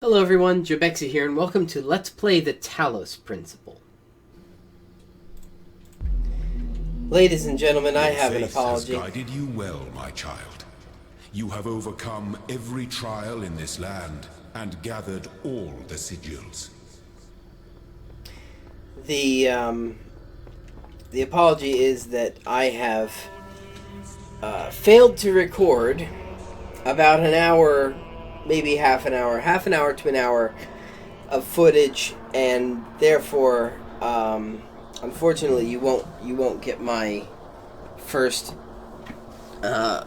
Hello everyone, Jobexi here, and welcome to Let's Play the Talos Principle. Ladies and gentlemen, I have an apology. Your faith has guided you well, my child. You have overcome every trial in this land and gathered all the sigils. The apology is that I have failed to record about an hour, maybe half an hour to an hour of footage, and therefore, unfortunately, you won't get my first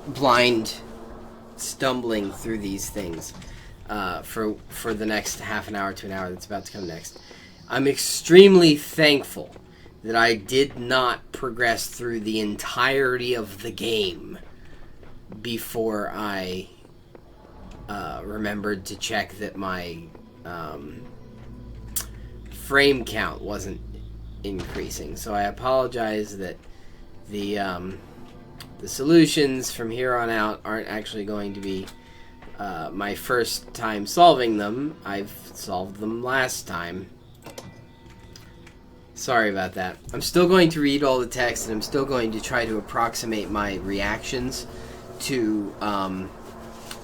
blind stumbling through these things for the next half an hour to an hour that's about to come next. I'm extremely thankful that I did not progress through the entirety of the game before I remembered to check that my frame count wasn't increasing. So I apologize that the solutions from here on out aren't actually going to be my first time solving them. I've solved them last time. Sorry about that. I'm still going to read all the text, and I'm still going to try to approximate my reactions to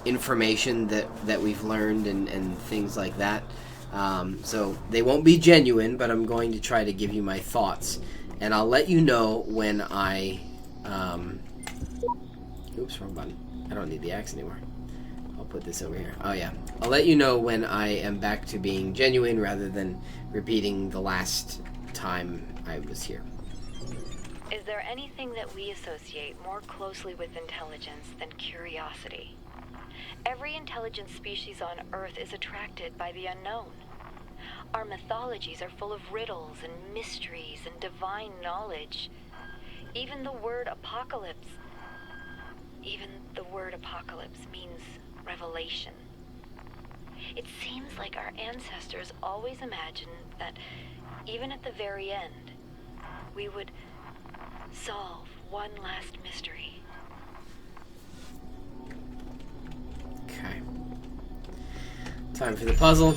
information that we've learned and things like that. So they won't be genuine, but I'm going to try to give you my thoughts. And I'll let you know when I... oops, wrong button. I don't need the axe anymore. I'll put this over here. Oh yeah. I'll let you know when I am back to being genuine rather than repeating the last time I was here. Is there anything that we associate more closely with intelligence than curiosity? Every intelligent species on Earth is attracted by the unknown. Our mythologies are full of riddles and mysteries and divine knowledge. Even the word apocalypse means revelation. It seems like our ancestors always imagined that even at the very end, we would solve one last mystery. Okay. Time for the puzzle.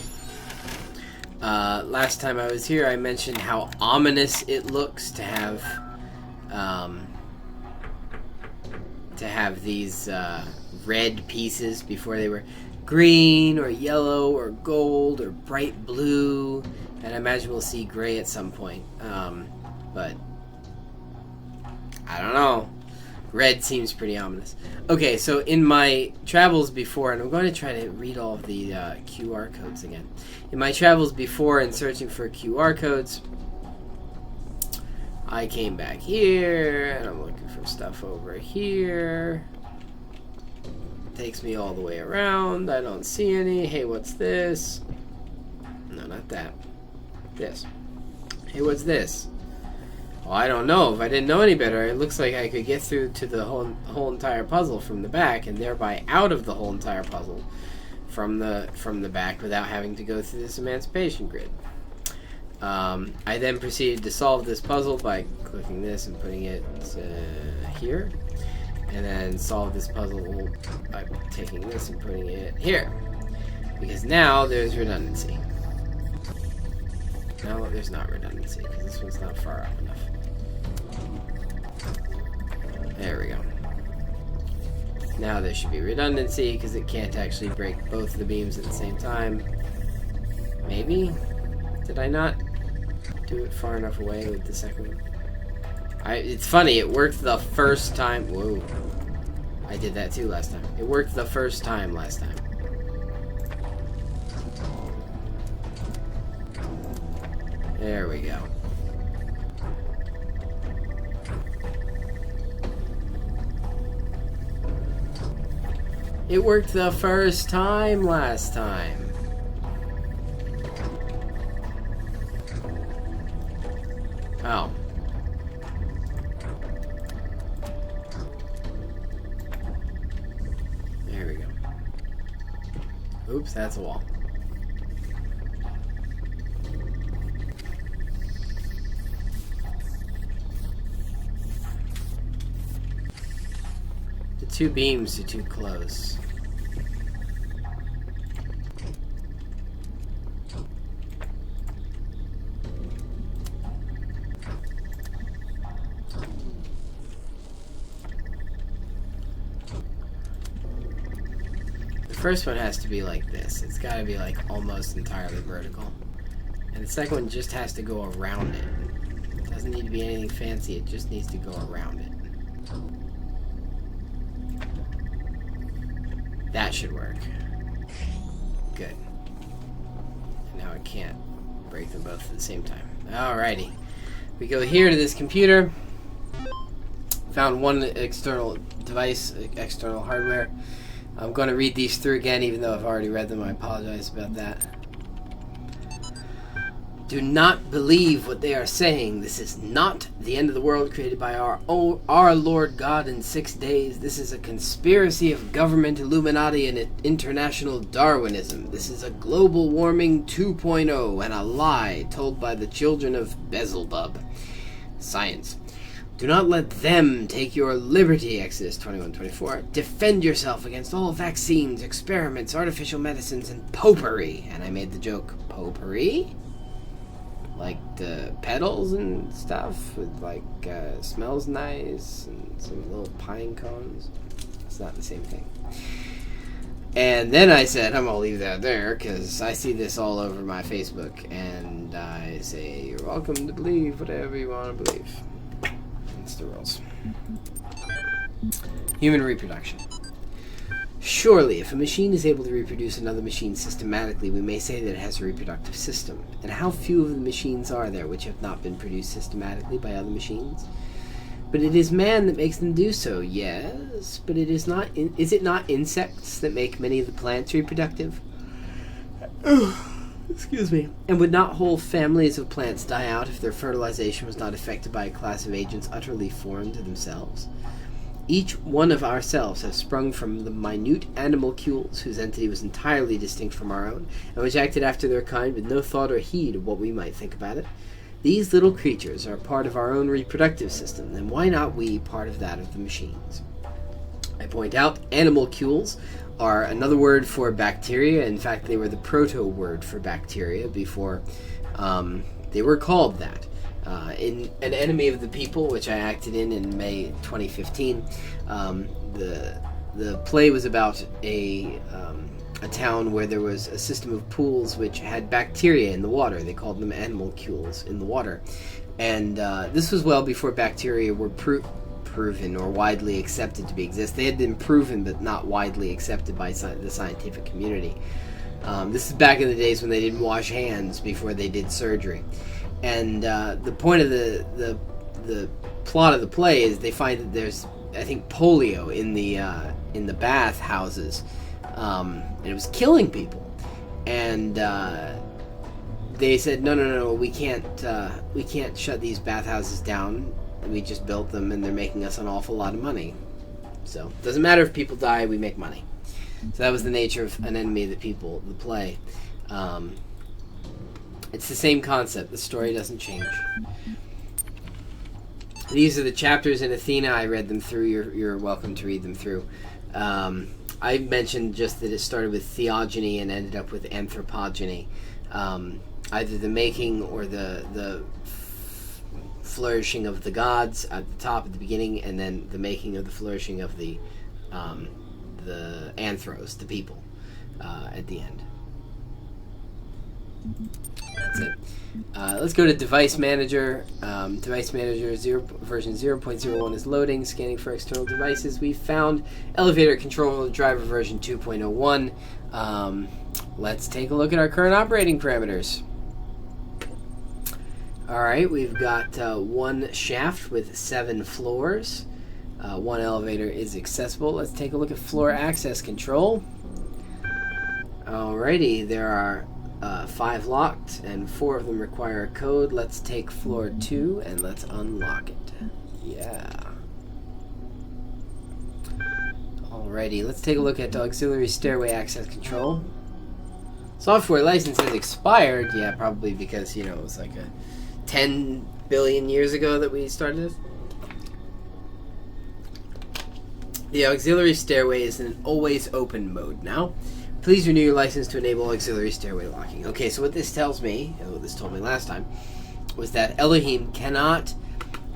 Last time I was here, I mentioned how ominous it looks to have these red pieces before they were green or yellow or gold or bright blue, and I imagine we'll see gray at some point. But I don't know. Red seems pretty ominous. Okay, so in my travels before, and I'm going to try to read all of the QR codes again. In my travels before and searching for QR codes, I came back here, and I'm looking for stuff over here. Takes me all the way around. I don't see any. Hey, what's this? No, not that. This. Hey, what's this? Well, I don't know. If I didn't know any better, it looks like I could get through to the whole entire puzzle from the back, and thereby out of the whole entire puzzle from the back without having to go through this emancipation grid. I then proceeded to solve this puzzle by clicking this and putting it here, and then solve this puzzle by taking this and putting it here, because now there's redundancy. No, there's not redundancy, because this one's not far up enough. There we go. Now there should be redundancy, because it can't actually break both the beams at the same time. Maybe? Did I not do it far enough away with the second one? It's funny, it worked the first time. Whoa. I did that too last time. It worked the first time last time. There we go. It worked the first time last time. Oh. There we go. Oops, that's a wall. The two beams are too close. first one has to be like this. It's got to be like almost entirely vertical. And the second one just has to go around it. It doesn't need to be anything fancy. It just needs to go around it. That should work. Good. Now I can't break them both at the same time. Alrighty. We go here to this computer. Found one external device, external hardware. I'm going to read these through again, even though I've already read them. I apologize about that. Do not believe what they are saying. This is not the end of the world created by our Lord God in 6 days. This is a conspiracy of government, Illuminati, and international Darwinism. This is a global warming 2.0 and a lie told by the children of Beelzebub. Science. Do not let them take your liberty, Exodus 21:24. Defend yourself against all vaccines, experiments, artificial medicines, and potpourri. And I made the joke, potpourri? Like the petals and stuff with like smells nice and some little pine cones. It's not the same thing. And then I said, I'm gonna leave that there because I see this all over my Facebook, and I say you're welcome to believe whatever you want to believe. It's the rules. Human reproduction. Surely, if a machine is able to reproduce another machine systematically, we may say that it has a reproductive system. And how few of the machines are there which have not been produced systematically by other machines? But it is man that makes them do so, yes, but it is not. Is it not insects that make many of the plants reproductive? Excuse me. And would not whole families of plants die out if their fertilization was not affected by a class of agents utterly foreign to themselves? Each one of ourselves has sprung from the minute animalcules whose entity was entirely distinct from our own, and which acted after their kind with no thought or heed of what we might think about it. These little creatures are part of our own reproductive system, then why not we part of that of the machines? I point out, animalcules are another word for bacteria. In fact, they were the proto-word for bacteria before they were called that. In An Enemy of the People, which I acted in May 2015, the play was about a town where there was a system of pools which had bacteria in the water. They called them animalcules in the water. And this was well before bacteria were proven or widely accepted to exist. They had been proven but not widely accepted by the scientific community. This is back in the days when they didn't wash hands before they did surgery. And the point of the plot of the play is they find that there's, I think, polio in the bath houses, and it was killing people. And they said, no, we can't shut these bathhouses down. We just built them, and they're making us an awful lot of money. So it doesn't matter if people die, we make money. So that was the nature of An Enemy of the People, the play. It's the same concept. The story doesn't change. These are the chapters in Athena. I read them through. You're welcome to read them through. I mentioned just that it started with theogony and ended up with anthropogeny. Either the making or the flourishing of the gods at the top at the beginning, and then the making of the flourishing of the anthros, the people, at the end. That's it. Let's go to Device Manager. Device Manager version 0.01 is loading, scanning for external devices. We found elevator control driver version 2.01. Let's take a look at our current operating parameters. Alright, we've got one shaft with 7 floors. One elevator is accessible. Let's take a look at floor access control. Alrighty, there are 5 locked, and 4 of them require a code. Let's take floor 2 and let's unlock it. Yeah. Alrighty, let's take a look at auxiliary stairway access control. Software license has expired. Yeah, probably because, it was like 10 billion years ago that we started this. The auxiliary stairway is in an always open mode now. Please renew your license to enable auxiliary stairway locking. Okay, so what this tells me, and what this told me last time, was that Elohim cannot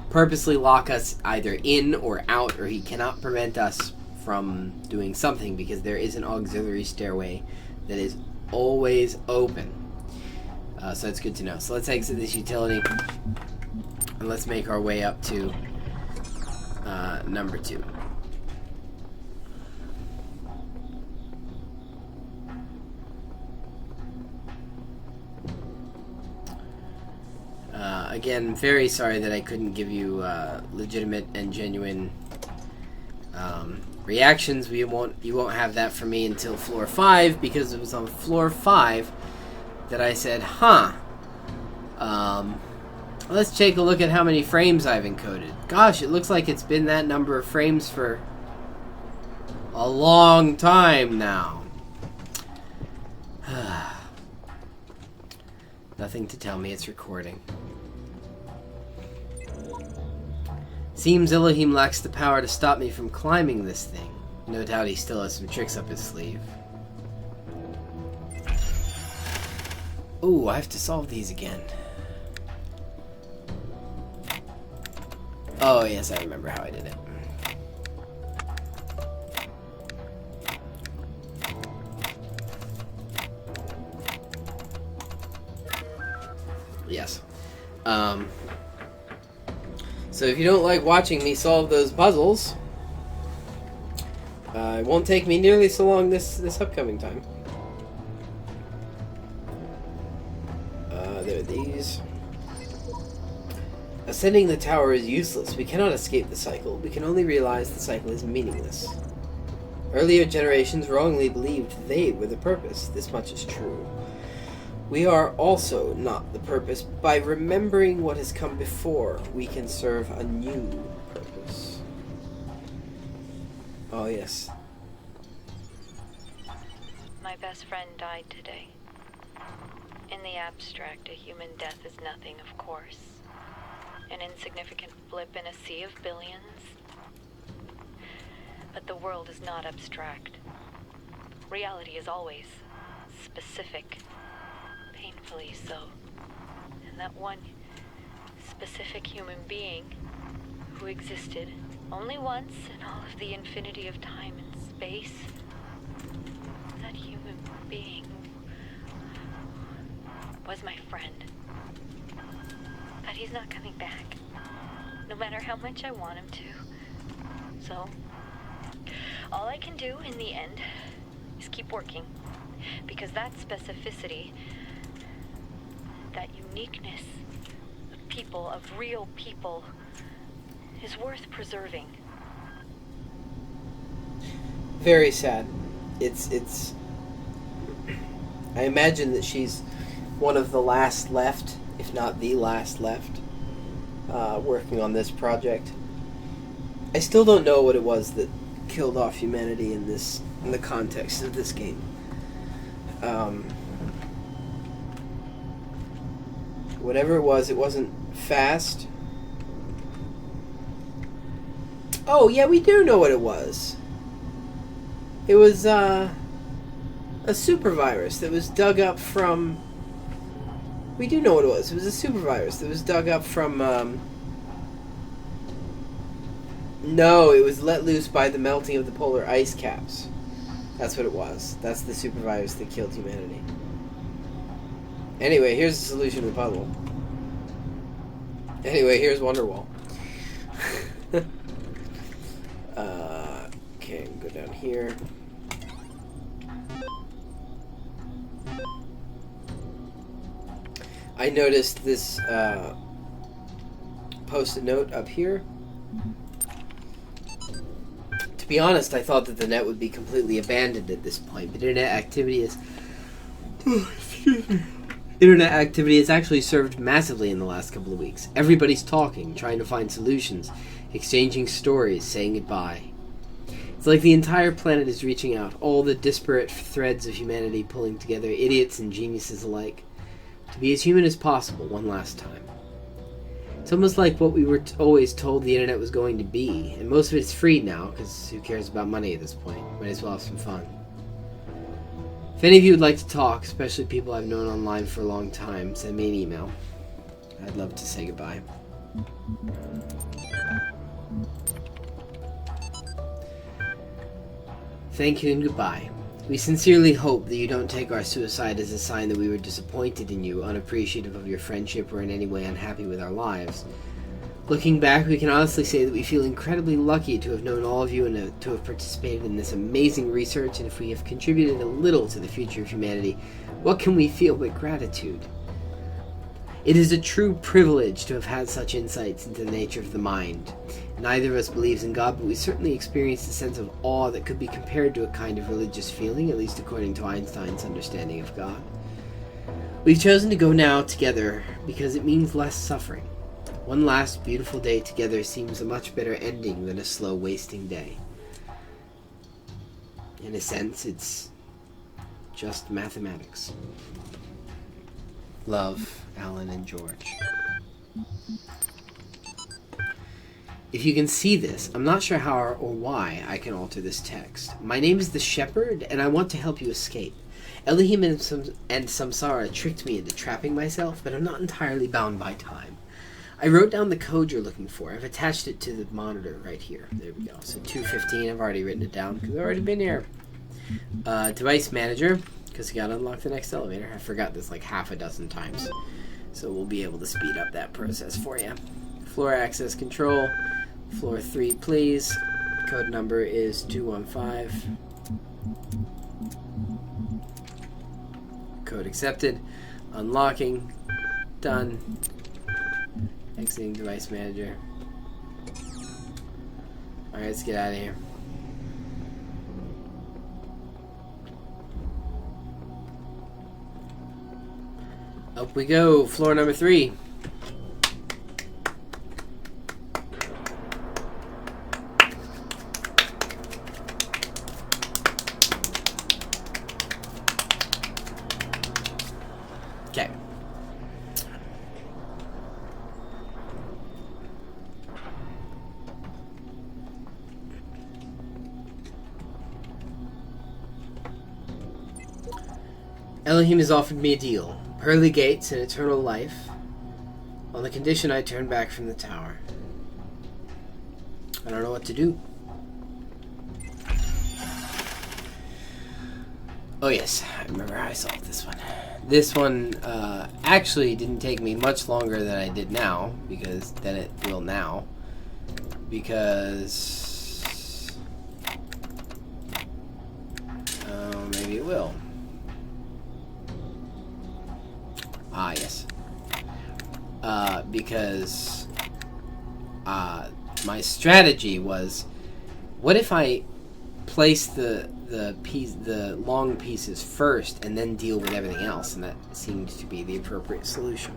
purposely lock us either in or out, or he cannot prevent us from doing something, because there is an auxiliary stairway that is always open. So that's good to know. So let's exit this utility, and let's make our way up to number 2. Again, very sorry that I couldn't give you legitimate and genuine reactions. You won't have that from me until floor 5, because it was on floor 5 that I said, let's take a look at how many frames I've encoded. Gosh, it looks like it's been that number of frames for a long time now. Nothing to tell me it's recording. Seems Elohim lacks the power to stop me from climbing this thing. No doubt he still has some tricks up his sleeve. Ooh, I have to solve these again. Oh, yes, I remember how I did it. Yes. So if you don't like watching me solve those puzzles, it won't take me nearly so long this upcoming time. There are these. Ascending the tower is useless. We cannot escape the cycle. We can only realize the cycle is meaningless. Earlier generations wrongly believed they were the purpose. This much is true. We are also not the purpose. By remembering what has come before, we can serve a new purpose. Oh, yes. My best friend died today. In the abstract, a human death is nothing, of course. An insignificant blip in a sea of billions. But the world is not abstract. Reality is always specific. Painfully so. And that one specific human being who existed only once in all of the infinity of time and space, that human being was my friend. But he's not coming back, no matter how much I want him to. So, all I can do in the end is keep working, because that specificity, that uniqueness of people, of real people, is worth preserving. Very sad. It's I imagine that she's one of the last left, if not the last left, working on this project. I still don't know what it was that killed off humanity in the context of this game. Whatever it wasn't fast. Oh, yeah, we do know what it was. It was, a super virus that was dug up from... We do know what it was. It was a super virus that was dug up from, No, it was let loose by the melting of the polar ice caps. That's what it was. That's the super virus that killed humanity. Anyway, here's the solution to the puzzle. Anyway, here's Wonderwall. Okay, go down here. I noticed this post-it note up here. To be honest, I thought that the net would be completely abandoned at this point, but internet activity is... Internet activity has actually served massively in the last couple of weeks. Everybody's talking, trying to find solutions, exchanging stories, saying goodbye. It's like the entire planet is reaching out, all the disparate threads of humanity pulling together, idiots and geniuses alike, to be as human as possible one last time. It's almost like what we were always told the internet was going to be, and most of it's free now, because who cares about money at this point? Might as well have some fun. If any of you would like to talk, especially people I've known online for a long time, send me an email. I'd love to say goodbye. Thank you and goodbye. We sincerely hope that you don't take our suicide as a sign that we were disappointed in you, unappreciative of your friendship, or in any way unhappy with our lives. Looking back, we can honestly say that we feel incredibly lucky to have known all of you and to have participated in this amazing research, and if we have contributed a little to the future of humanity, what can we feel but gratitude? It is a true privilege to have had such insights into the nature of the mind. Neither of us believes in God, but we certainly experienced a sense of awe that could be compared to a kind of religious feeling, at least according to Einstein's understanding of God. We've chosen to go now together because it means less suffering. One last beautiful day together seems a much better ending than a slow wasting day. In a sense, it's just mathematics. Love, Alan and George. If you can see this, I'm not sure how or why I can alter this text. My name is the Shepherd, and I want to help you escape. Elohim and Samsara tricked me into trapping myself, but I'm not entirely bound by time. I wrote down the code you're looking for. I've attached it to the monitor right here. There we go. So 215, I've already written it down because I've already been here. Device manager, because you gotta unlock the next elevator. I forgot this like half a dozen times. So we'll be able to speed up that process for you. Floor access control. Floor 3, please. Code number is 215. Code accepted. Unlocking. Done. Exiting device manager. Alright, let's get out of here. Up we go. Floor number 3. Okay. Elohim has offered me a deal. Pearly gates and eternal life, on the condition I turn back from the tower. I don't know what to do. Oh yes, I remember how I solved this one. This one actually didn't take me much longer than I did now, because then it will now. Because... oh, maybe it will. Ah, yes. Because my strategy was, what if I place the long pieces first and then deal with everything else? And that seemed to be the appropriate solution.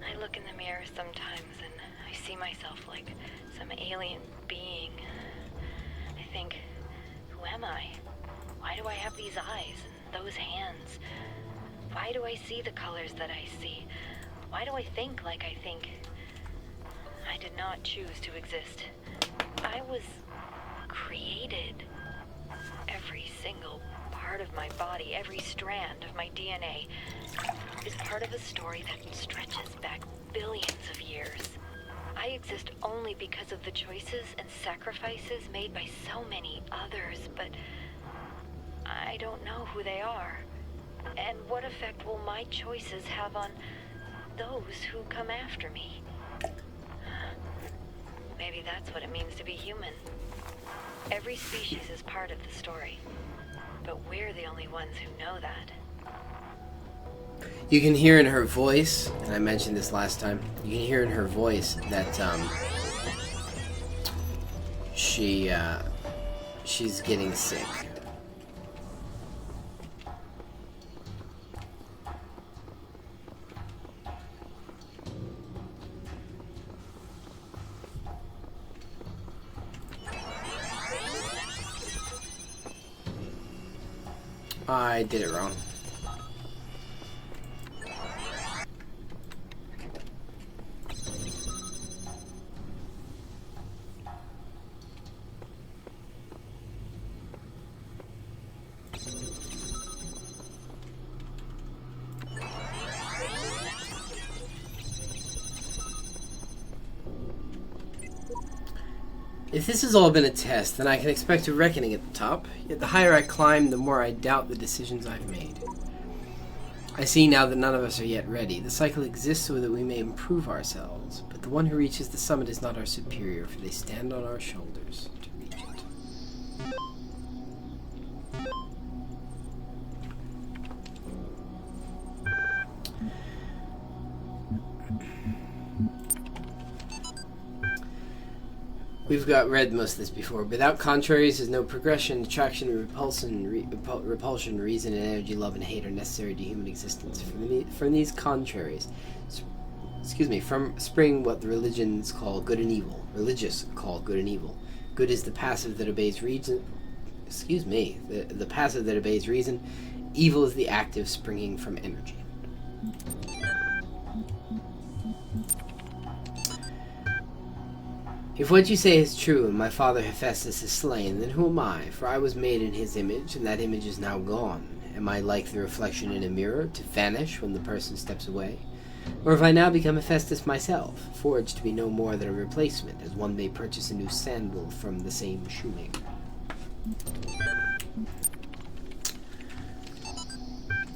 I look in the mirror sometimes and I see myself like some alien being. I think, who am I? Why do I have these eyes and those hands? Why do I see the colors that I see? Why do I think like I think? I did not choose to exist. I was created. Every single part of my body, every strand of my DNA is part of a story that stretches back billions of years. I exist only because of the choices and sacrifices made by so many others, but I don't know who they are. And what effect will my choices have on those who come after me? Maybe that's what it means to be human. Every species is part of the story, but we're the only ones who know that. You can hear in her voice, and I mentioned this last time, you can hear in her voice that she's getting sick. I did it wrong. If this has all been a test, then I can expect a reckoning at the top. Yet the higher I climb, the more I doubt the decisions I've made. I see now that none of us are yet ready. The cycle exists so that we may improve ourselves, but the one who reaches the summit is not our superior, for they stand on our shoulders to reach it. We've read most of this before. Without contraries, there's no progression. Attraction, repulsion, reason, and energy, love, and hate are necessary to human existence. From these contraries, spring what the religions call good and evil. Religious call good and evil. Good is the passive that obeys reason. The passive that obeys reason. Evil is the active, springing from energy. If what you say is true, and my father Hephaestus is slain, then who am I? For I was made in his image, and that image is now gone. Am I like the reflection in a mirror, to vanish when the person steps away? Or have I now become Hephaestus myself, forged to be no more than a replacement, as one may purchase a new sandal from the same shoemaker?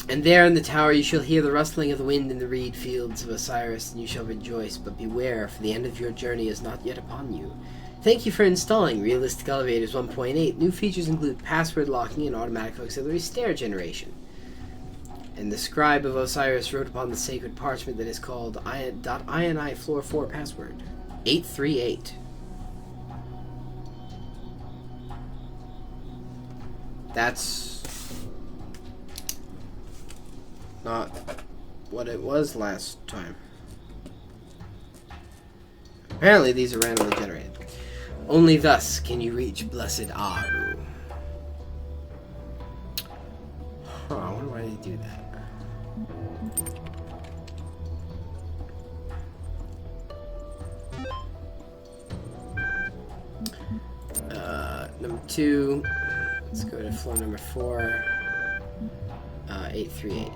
And there in the tower you shall hear the rustling of the wind in the reed fields of Osiris, and you shall rejoice, but beware, for the end of your journey is not yet upon you. Thank you for installing Realistic Elevators 1.8. New features include password locking and automatic auxiliary stair generation. And the scribe of Osiris wrote upon the sacred parchment that is called .ini floor 4 password 838. That's not what it was last time. Apparently these are randomly generated. Only thus can you reach Blessed Aru. Huh, I wonder why they do that. Number 2. Let's go to floor number 4. 838.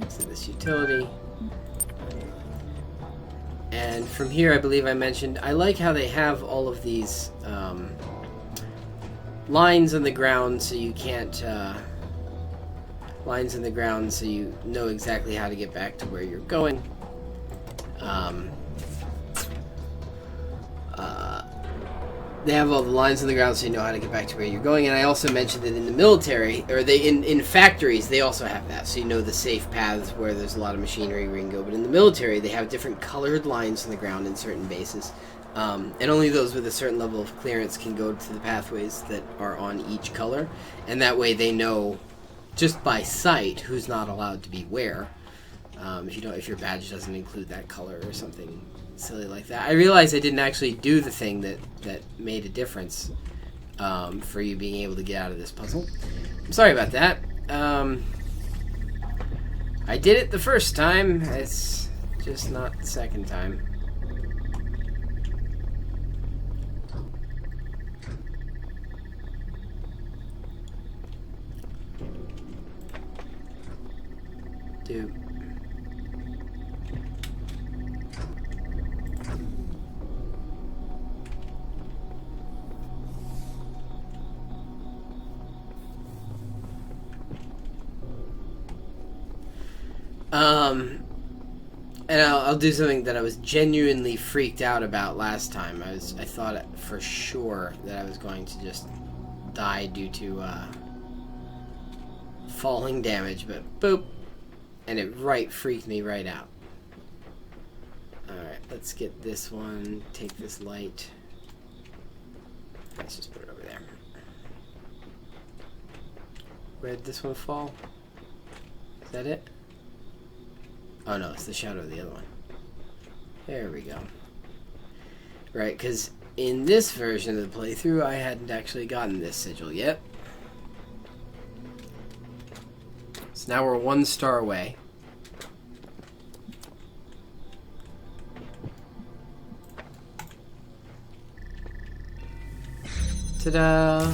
Exit this utility. And from here, I believe I mentioned, I like how they have all of these lines on the ground so you can't... lines in the ground so you know exactly how to get back to where you're going. They have all the lines on the ground so you know how to get back to where you're going, and I also mentioned that in the military, or in factories, they also have that, so you know the safe paths where there's a lot of machinery where you can go. But in the military, they have different colored lines on the ground in certain bases, and only those with a certain level of clearance can go to the pathways that are on each color, and that way they know just by sight who's not allowed to be where. If your badge doesn't include that color or something silly like that. I realized I didn't actually do the thing that made a difference for you being able to get out of this puzzle. I'm sorry about that. I did it the first time. It's just not the second time. Dude. And I'll do something that I was genuinely freaked out about last time. I thought for sure that I was going to just die due to falling damage, but boop, and it freaked me right out. Alright, let's get this one, take this light. Let's just put it over there. Where did this one fall? Is that it? Oh no, it's the shadow of the other one. There we go. Right, because in this version of the playthrough, I hadn't actually gotten this sigil yet. So now we're 1 star away. Ta-da!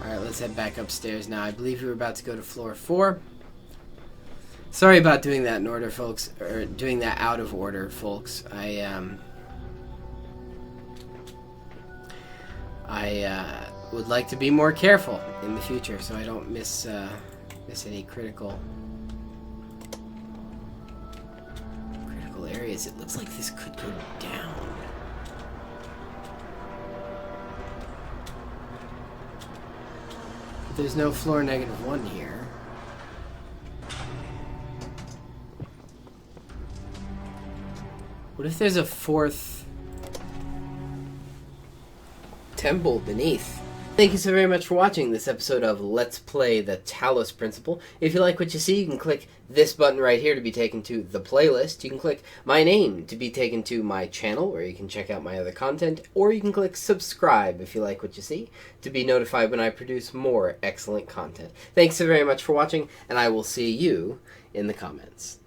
Alright, let's head back upstairs now. I believe we were about to go to floor 4. Sorry about doing that in order, folks, or doing that out of order, folks. I would like to be more careful in the future so I don't miss any critical areas. It looks like this could go down. But there's no floor -1 here. What if there's a 4th temple beneath? Thank you so very much for watching this episode of Let's Play the Talos Principle. If you like what you see, you can click this button right here to be taken to the playlist. You can click my name to be taken to my channel, where you can check out my other content, or you can click subscribe if you like what you see to be notified when I produce more excellent content. Thanks so very much for watching, and I will see you in the comments.